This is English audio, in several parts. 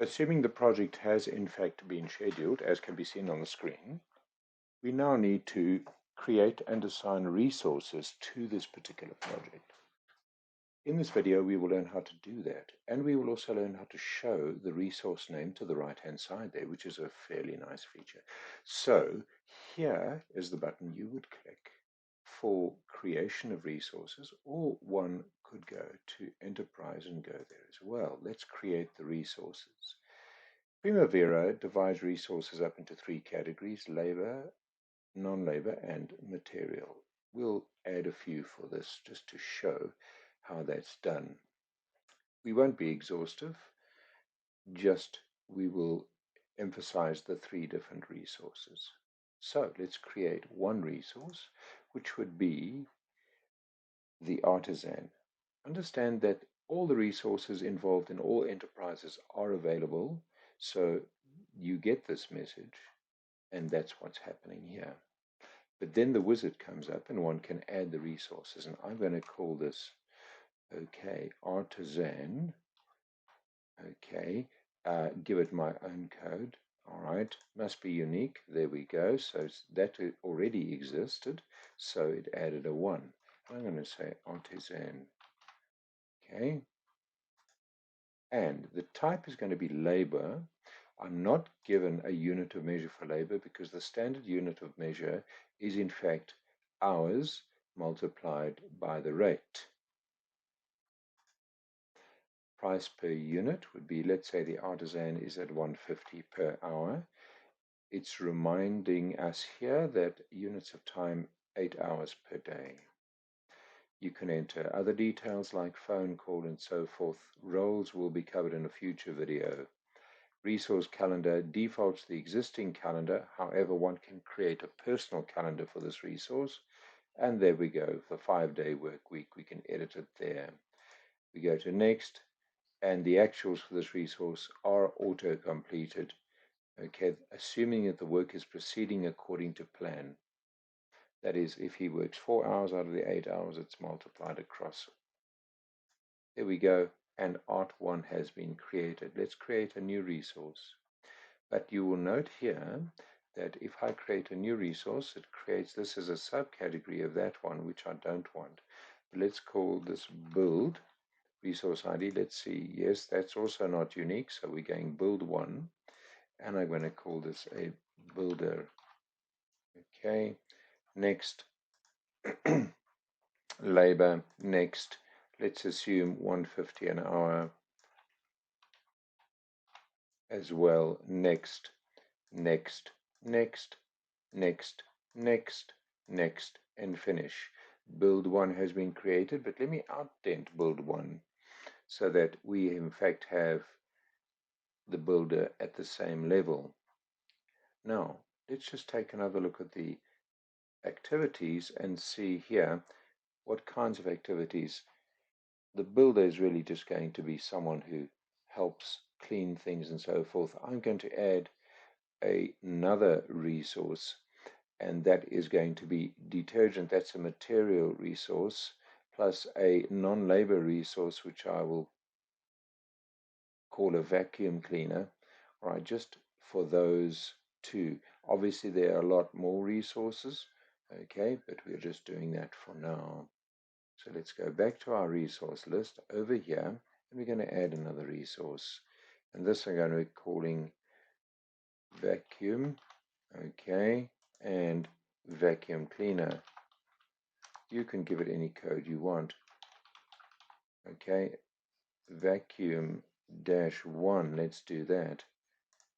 Assuming the project has in fact been scheduled, as can be seen on the screen, we now need to create and assign resources to this particular project. In this video, we will learn how to do that, and we will also learn how to show the resource name to the right-hand side there, which is a fairly nice feature. So here is the button you would click for creation of resources, or one could go to Enterprise and go there as well. Let's create the resources. PrimaVera divides resources up into three categories: labor, non-labor, and material. We'll add a few for this just to show how that's done. We won't be exhaustive, just we will emphasize the three different resources. So let's create one resource, which would be the artisan. Understand that all the resources involved in all enterprises are available, so you get this message, and that's what's happening here. But then the wizard comes up and one can add the resources, and I'm going to call this, okay, artisan, okay, give it my own code. All right, must be unique. There we go. So that already existed, so it added a 1. I'm going to say artisan, okay, and the type is going to be labor. I'm not given a unit of measure for labor because the standard unit of measure is in fact hours multiplied by the rate. Price per unit would be, let's say the artisan is at 150 per hour. It's reminding us here that units of time 8 hours per day. You can enter other details like phone call and so forth. Roles will be covered in a future video. Resource calendar defaults the existing calendar. However, one can create a personal calendar for this resource. And there we go. For 5-day work week, we can edit it there. We go to next, and the actuals for this resource are auto-completed. Okay, assuming that the work is proceeding according to plan. That is, if he works 4 hours out of the 8 hours, it's multiplied across. There we go, and Art1 has been created. Let's create a new resource. But you will note here that if I create a new resource, it creates this as a subcategory of that one, which I don't want. But let's call this build resource ID. Let's see. Yes, that's also not unique, so we're going build 1, and I'm going to call this a builder. Okay, next. Labor, next. Let's assume 150 an hour as well. Next, next, next, next, next, next, and finish. Build 1 has been created, but let me outdent build 1 so that we in fact have the builder at the same level. Now, let's just take another look at the activities and see here what kinds of activities. The builder is really just going to be someone who helps clean things and so forth. I'm going to add another resource, and that is going to be detergent. That's a material resource, plus a non-labor resource, which I will call a vacuum cleaner. All right, just for those two. Obviously, there are a lot more resources, okay, but we're just doing that for now. So let's go back to our resource list over here, and we're going to add another resource. And this I'm going to be calling vacuum, okay, and vacuum cleaner. You can give it any code you want. Okay, vacuum -1, let's do that.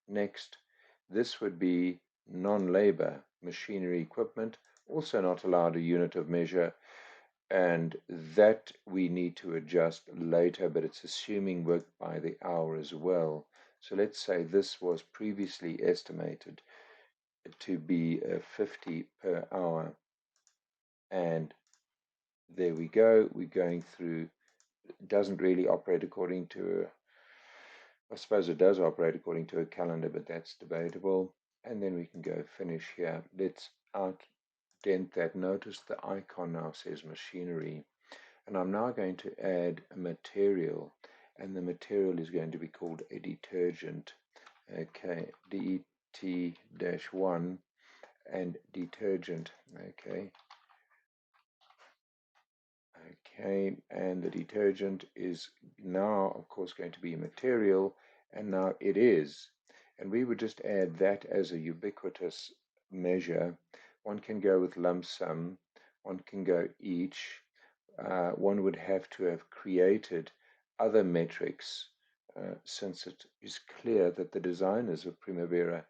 Next, this would be non-labor machinery equipment, also not allowed a unit of measure, and that we need to adjust later, but it's assuming work by the hour as well. So let's say this was previously estimated to be 50 per hour, and there we go. We're going through. It doesn't really operate according to I suppose it does operate according to a calendar, but that's debatable. And then we can go finish here. Let's outdent that. Notice the icon now says machinery. And I'm now going to add a material. and the material is going to be called a detergent. Okay, DET-1 and detergent. Okay, and the detergent is now, of course, going to be material, and now it is. And we would just add that as a ubiquitous measure. One can go with lump sum, one can go each. One would have to have created other metrics, since it is clear that the designers of PrimaVera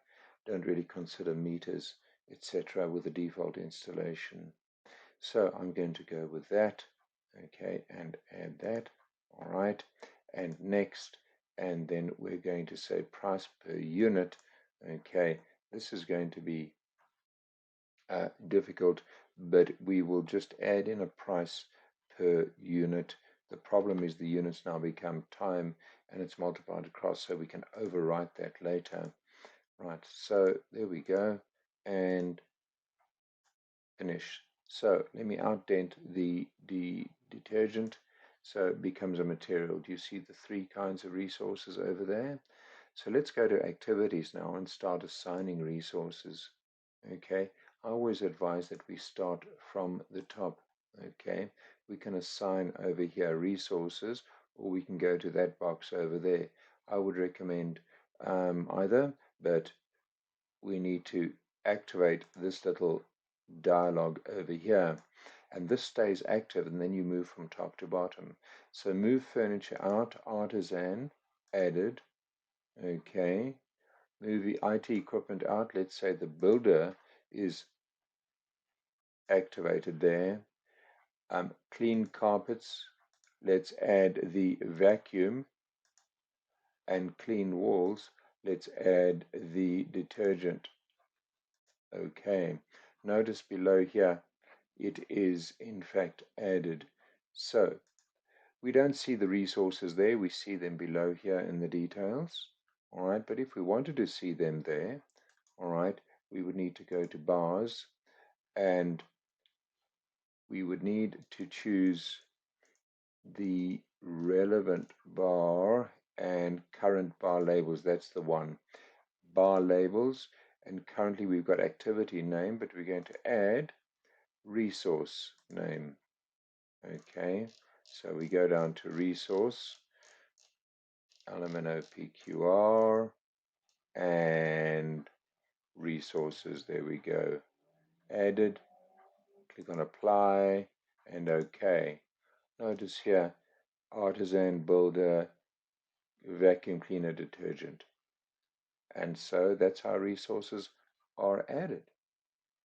don't really consider meters, etc., with the default installation. So I'm going to go with that, okay, and add that, all right, and next, and then we're going to say price per unit. Okay, this is going to be difficult, but we will just add in a price per unit. The problem is the units now become time and it's multiplied across, so we can overwrite that later. Right, so there we go, and finish. So let me outdent the detergent so it becomes a material. Do you see the three kinds of resources over there? So let's go to activities now and start assigning resources. Okay, I always advise that we start from the top. Okay, we can assign over here resources, or we can go to that box over there. I would recommend either, but we need to activate this little dialog over here, and this stays active, and then you move from top to bottom. So move furniture out, artisan, added. Okay, move the IT equipment out. Let's say the builder is activated there. Clean carpets, let's add the vacuum, and clean walls, let's add the detergent. Okay, notice below here it is in fact added. So we don't see the resources there, we see them below here in the details. All right, but if we wanted to see them there, all right, we would need to go to bars, and we would need to choose the relevant bar and current bar labels. That's the one. Bar labels, and currently we've got activity name, but we're going to add resource name. Okay, so we go down to resource, LMNOPQR, and resources. There we go. Added. Click on apply and OK. Notice here, artisan, builder, vacuum cleaner, detergent. And so that's how resources are added.